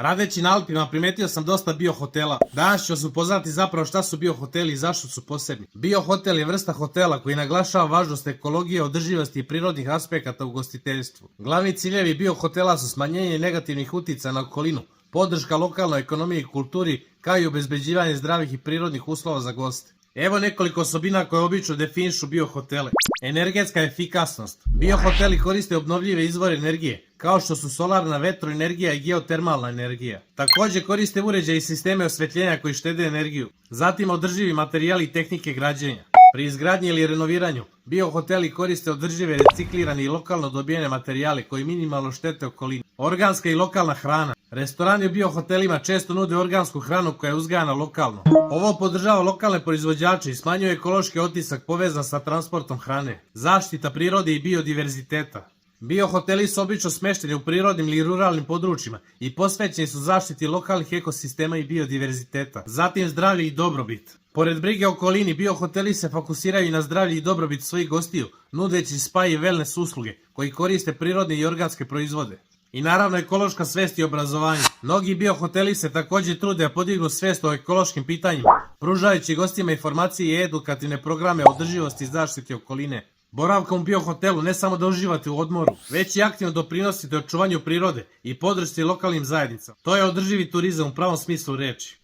Radeći na Alpima primetio sam dosta biohotela. Danas ću vas upoznati zapravo šta su biohoteli i zašto su posebni. Biohotel je vrsta hotela koji naglašava važnost ekologije, održivosti i prirodnih aspekata u ugostiteljstvu. Glavni ciljevi biohotela su smanjenje negativnih utjecaja na okolinu, podrška lokalnoj ekonomiji i kulturi, kao i obezbeđivanje zdravih i prirodnih uslova za goste. Evo nekoliko osobina koje obično definišu biohotele. Energetska efikasnost. Biohoteli koriste obnovljive izvore energije, kao što su solarna, vetroenergija i geotermalna energija. Također koriste uređaje i sisteme osvetljenja koji štede energiju. Zatim održivi materijali i tehnike građenja. Pri izgradnji ili renoviranju, biohoteli koriste održive, reciklirane i lokalno dobijene materijale koji minimalno štete okolini. Organska i lokalna hrana. Restorani u biohotelima često nude organsku hranu koja je uzgajana lokalno. Ovo podržava lokalne proizvođače i smanjuje ekološki otisak povezan sa transportom hrane. Zaštita prirode i biodiverziteta. Biohoteli su obično smešteni u prirodnim ili ruralnim područjima i posvećeni su zaštiti lokalnih ekosistema i biodiverziteta. Zatim zdravlje i dobrobit. Pored brige o okolini, biohoteli se fokusiraju i na zdravlje i dobrobit svojih gostiju, nudeći spa i wellness usluge koji koriste prirodne i organske proizvode. I naravno ekološka svest i obrazovanje. Mnogi biohoteli se također trude da podignu svest o ekološkim pitanjima, pružajući gostima informacije i edukativne programe o održivosti i zaštiti okoline. Boravkom u biohotelu ne samo da uživate u odmoru, već i aktivno doprinosite očuvanju prirode i podršci lokalnim zajednicama. To je održivi turizam u pravom smislu reči.